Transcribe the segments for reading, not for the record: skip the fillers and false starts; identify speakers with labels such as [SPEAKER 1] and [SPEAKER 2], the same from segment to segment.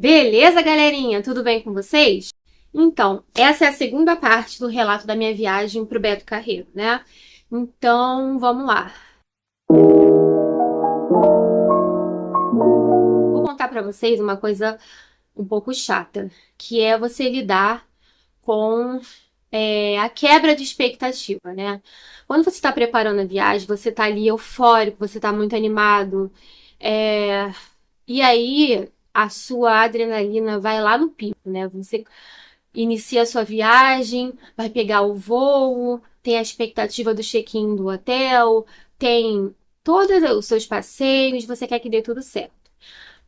[SPEAKER 1] Beleza, galerinha? Tudo bem com vocês? Então, essa é a segunda parte do relato da minha viagem pro Beto Carreiro, né? Então, vamos lá. Vou contar pra vocês uma coisa um pouco chata, que é você lidar com a quebra de expectativa, né? Quando você está preparando a viagem, você tá ali eufórico, você tá muito animado, e aí a sua adrenalina vai lá no pico, né? Você inicia a sua viagem, vai pegar o voo, tem a expectativa do check-in do hotel, tem todos os seus passeios, você quer que dê tudo certo.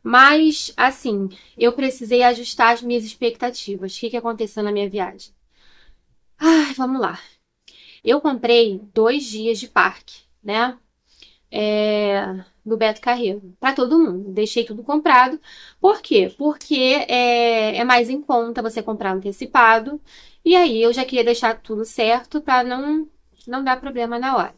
[SPEAKER 1] Mas, assim, eu precisei ajustar as minhas expectativas. O que aconteceu na minha viagem? Vamos lá. Eu comprei 2 dias de parque, né? Do Beto Carreiro, para todo mundo. Deixei tudo comprado. Por quê? Porque é mais em conta você comprar antecipado. E aí eu já queria deixar tudo certo para não dar problema na hora.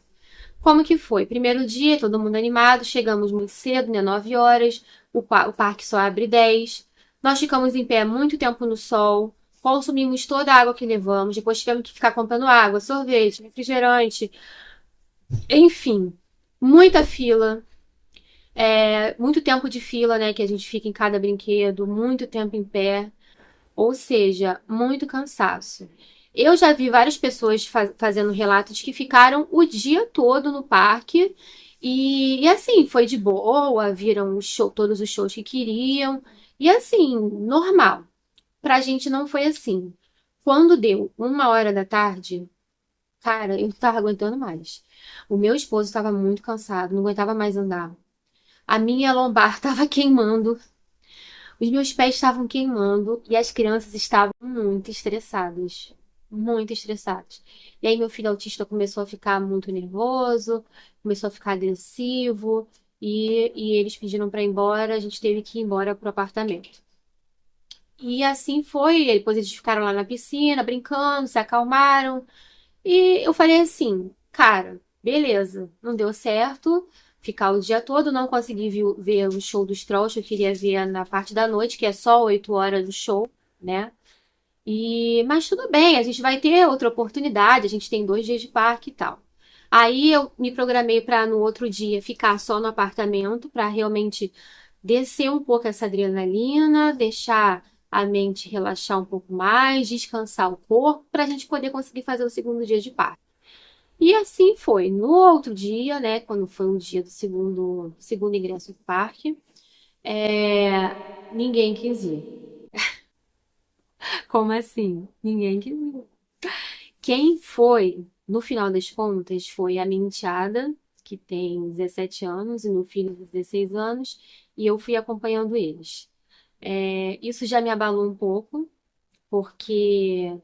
[SPEAKER 1] Como que foi? Primeiro dia, todo mundo animado, chegamos muito cedo, né? 9 horas, o parque só abre 10. Nós ficamos em pé muito tempo no sol, consumimos toda a água que levamos, depois tivemos que ficar comprando água, sorvete, refrigerante, enfim, muita fila. Muito tempo de fila, né? Que a gente fica em cada brinquedo, muito tempo em pé, ou seja, muito cansaço. Eu já vi várias pessoas fazendo relatos que ficaram o dia todo no parque e assim, foi de boa, viram todos os shows que queriam e assim, normal. Pra gente não foi assim. Quando deu 1 hora da tarde, cara, eu não tava aguentando mais. O meu esposo estava muito cansado, não aguentava mais andar. A minha lombar estava queimando, os meus pés estavam queimando e as crianças estavam muito estressadas. Muito estressadas. E aí, meu filho autista começou a ficar muito nervoso, começou a ficar agressivo e eles pediram para ir embora. A gente teve que ir embora pro apartamento. E assim foi. Depois eles ficaram lá na piscina brincando, se acalmaram. E eu falei assim, cara, beleza, não deu certo ficar o dia todo, não consegui ver o show dos Trolls, eu queria ver na parte da noite, que é só 8 horas do show, né? Mas tudo bem, a gente vai ter outra oportunidade, a gente tem 2 dias de parque e tal. Aí eu me programei para no outro dia ficar só no apartamento, para realmente descer um pouco essa adrenalina, deixar a mente relaxar um pouco mais, descansar o corpo, para a gente poder conseguir fazer o segundo dia de parque. E assim foi. No outro dia, né, quando foi o dia do segundo ingresso do parque, ninguém quis ir. Como assim? Ninguém quis ir. Quem foi, no final das contas, foi a minha enteada, que tem 17 anos, e meu filho, de 16 anos, e eu fui acompanhando eles. Isso já me abalou um pouco, porque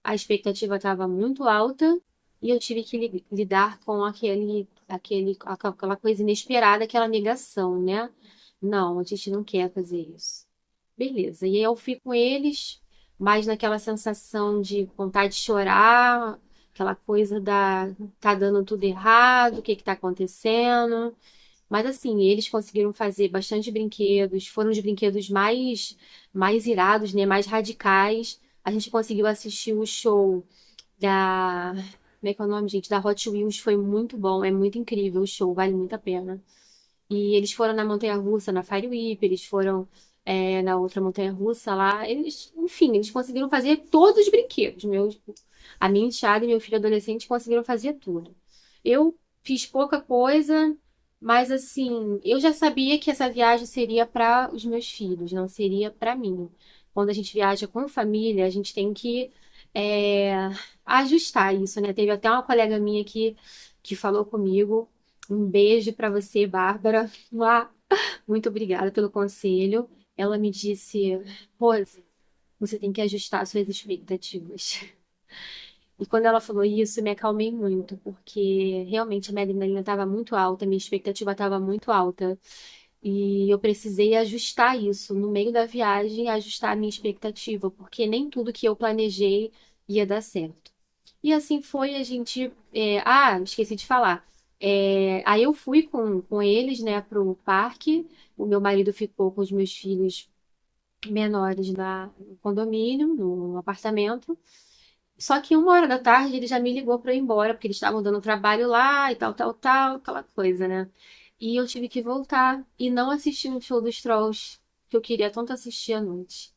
[SPEAKER 1] a expectativa estava muito alta e eu tive que lidar com aquela coisa inesperada, aquela negação, né? Não, a gente não quer fazer isso. Beleza. E aí eu fui com eles, mas naquela sensação de vontade de chorar, aquela coisa tá dando tudo errado, o que que tá acontecendo? Mas assim, eles conseguiram fazer bastante brinquedos, foram os brinquedos mais irados, né? Mais radicais. A gente conseguiu assistir o show da. Como é que é o nome, gente? Da Hot Wheels, foi muito bom, é muito incrível o show, vale muito a pena. E eles foram na montanha-russa, na Fire Whip, eles foram na outra montanha-russa lá. Enfim, eles conseguiram fazer todos os brinquedos. A minha enteada e meu filho adolescente conseguiram fazer tudo. Eu fiz pouca coisa, mas assim, eu já sabia que essa viagem seria para os meus filhos, não seria para mim. Quando a gente viaja com família, a gente tem que é, ajustar isso, né? Teve até uma colega minha que falou comigo. Um beijo para você, Bárbara. Mua. Muito obrigada pelo conselho. Ela me disse, Rose, você tem que ajustar suas expectativas. E quando ela falou isso, eu me acalmei muito, porque realmente a minha adrenalina estava muito alta, a minha expectativa estava muito alta. E eu precisei ajustar isso no meio da viagem, ajustar a minha expectativa, porque nem tudo que eu planejei ia dar certo. E assim foi, a gente. Esqueci de falar. Aí eu fui com eles, né, pro parque. O meu marido ficou com os meus filhos menores no condomínio, no apartamento. Só que 1 hora da tarde ele já me ligou pra eu ir embora, porque eles estavam dando trabalho lá e tal, tal, tal, aquela coisa, né? E eu tive que voltar e não assistir o show dos Trolls, que eu queria tanto assistir à noite.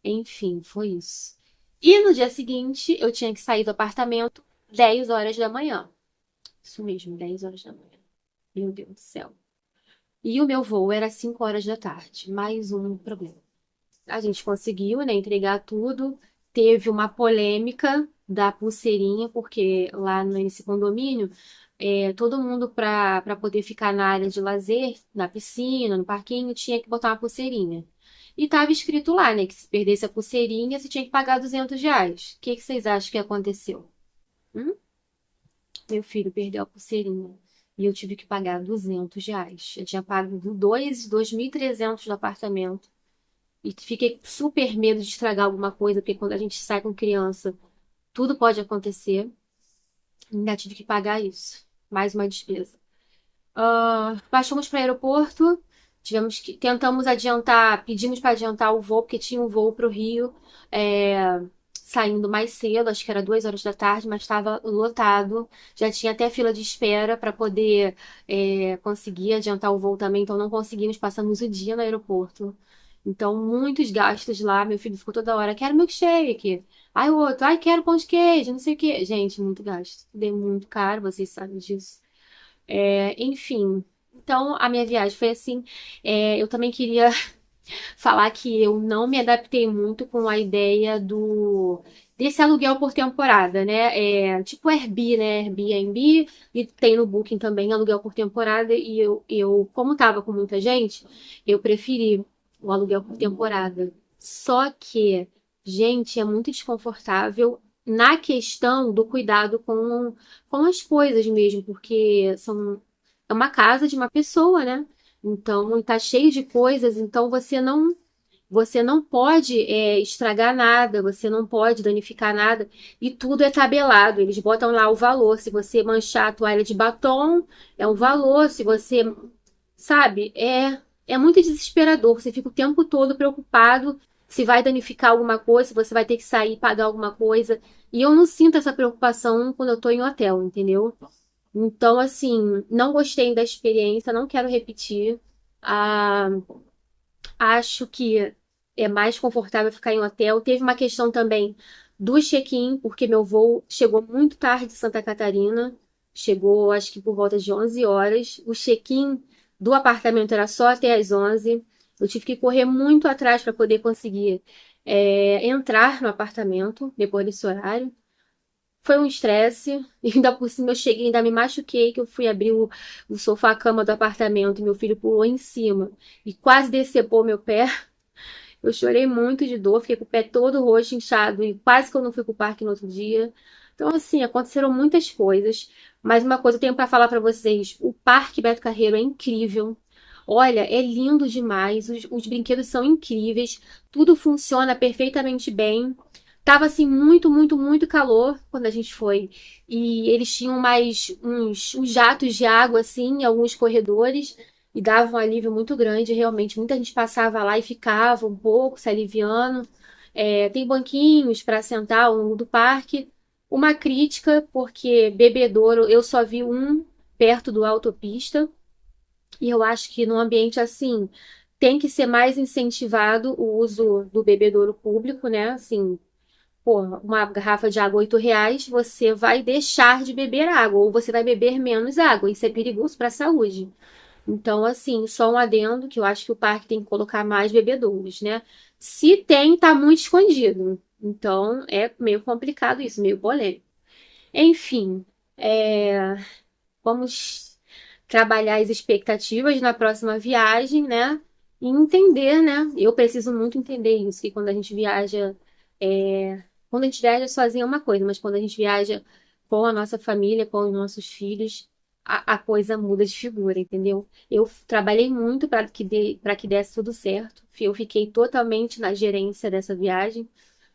[SPEAKER 1] Enfim, foi isso. E no dia seguinte, eu tinha que sair do apartamento 10 horas da manhã. Isso mesmo, 10 horas da manhã. Meu Deus do céu. E o meu voo era 5 horas da tarde. Mais um problema. A gente conseguiu, né, entregar tudo. Teve uma polêmica da pulseirinha, porque lá nesse condomínio, todo mundo para poder ficar na área de lazer, na piscina, no parquinho, tinha que botar uma pulseirinha. E tava escrito lá, né, que se perdesse a pulseirinha, você tinha que pagar R$ 200. O que que vocês acham que aconteceu? Hum? Meu filho perdeu a pulseirinha. E eu tive que pagar R$ 200. Eu tinha pago 2.300 no apartamento. E fiquei super medo de estragar alguma coisa, porque quando a gente sai com criança, tudo pode acontecer. Ainda tive que pagar isso. Mais uma despesa. Baixamos para o aeroporto, tentamos adiantar, pedimos para adiantar o voo, porque tinha um voo para o Rio, saindo mais cedo, acho que era 2 horas da tarde, mas estava lotado. Já tinha até fila de espera para poder conseguir adiantar o voo também, então não conseguimos, passamos o dia no aeroporto. Então, muitos gastos lá. Meu filho ficou toda hora, quero milkshake. Ai, o outro, ai, quero pão de queijo, não sei o quê. Gente, muito gasto. Tudo é muito caro, vocês sabem disso. Enfim, então a minha viagem foi assim. Eu também queria falar que eu não me adaptei muito com a ideia do desse aluguel por temporada, né? Tipo Airbnb, né? Airbnb e tem no Booking também aluguel por temporada e eu como tava com muita gente, eu preferi o aluguel por temporada. Só que, gente, é muito desconfortável na questão do cuidado com as coisas mesmo, porque é uma casa de uma pessoa, né? Então, tá cheio de coisas, então você não pode estragar nada, você não pode danificar nada, e tudo é tabelado. Eles botam lá o valor. Se você manchar a toalha de batom, é um valor. Se você, sabe, é muito desesperador. Você fica o tempo todo preocupado se vai danificar alguma coisa, se você vai ter que sair e pagar alguma coisa. E eu não sinto essa preocupação quando eu tô em hotel, entendeu? Então, assim, não gostei da experiência, não quero repetir. Ah, acho que é mais confortável ficar em hotel. Teve uma questão também do check-in, porque meu voo chegou muito tarde de Santa Catarina. Chegou, acho que por volta de 11 horas. O check-in do apartamento era só até as 11. Eu tive que correr muito atrás para poder conseguir entrar no apartamento depois desse horário. Foi um estresse. E ainda por cima eu cheguei, ainda me machuquei, que eu fui abrir o sofá-cama do apartamento e meu filho pulou em cima e quase decepou meu pé. Eu chorei muito de dor, fiquei com o pé todo roxo, inchado e quase que eu não fui pro parque no outro dia. Então, assim, aconteceram muitas coisas. Mas uma coisa eu tenho para falar para vocês: o Parque Beto Carreiro é incrível. Olha, é lindo demais, os brinquedos são incríveis, tudo funciona perfeitamente bem. Tava assim muito, muito, muito calor quando a gente foi. E eles tinham mais uns jatos de água assim em alguns corredores e dava um alívio muito grande, realmente. Muita gente passava lá e ficava um pouco, se aliviando. Tem banquinhos para sentar ao longo do parque. Uma crítica, porque bebedouro eu só vi um perto do autopista. E eu acho que num ambiente assim tem que ser mais incentivado o uso do bebedouro público, né? Assim, pô, uma garrafa de água R$ 8, você vai deixar de beber água, ou você vai beber menos água. Isso é perigoso para a saúde. Então, assim, só um adendo que eu acho que o parque tem que colocar mais bebedouros, né? Se tem, tá muito escondido. Então, é meio complicado isso, meio polêmico. Enfim, vamos trabalhar as expectativas na próxima viagem, né? E entender, né? Eu preciso muito entender isso, que quando a gente viaja sozinho é uma coisa, mas quando a gente viaja com a nossa família, com os nossos filhos, a coisa muda de figura, entendeu? Eu trabalhei muito para que desse tudo certo. Eu fiquei totalmente na gerência dessa viagem.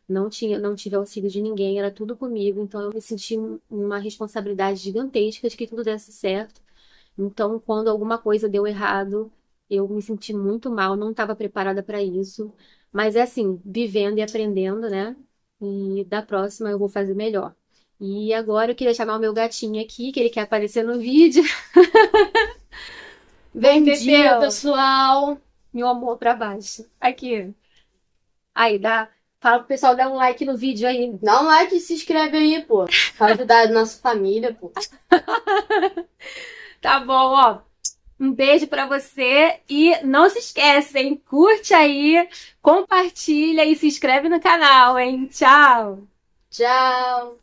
[SPEAKER 1] Não tive auxílio de ninguém, era tudo comigo. Então eu me senti uma responsabilidade gigantesca de que tudo desse certo. Então, quando alguma coisa deu errado, Eu me senti muito mal, não estava preparada para isso. Mas é assim, vivendo e aprendendo, né? E da próxima eu vou fazer melhor. E agora eu queria chamar o meu gatinho aqui, que ele quer aparecer no vídeo. Vem,
[SPEAKER 2] Bom dia,
[SPEAKER 1] Teteu!
[SPEAKER 2] pessoal.
[SPEAKER 1] Meu amor pra baixo. Aqui. Aí, dá. Fala pro pessoal dar um like no vídeo aí.
[SPEAKER 2] Dá um like e se inscreve aí, pô. Pra ajudar a nossa família, pô.
[SPEAKER 1] Tá bom, ó. Um beijo pra você e não se esquece, hein? Curte aí, compartilha e se inscreve no canal, hein? Tchau!
[SPEAKER 2] Tchau.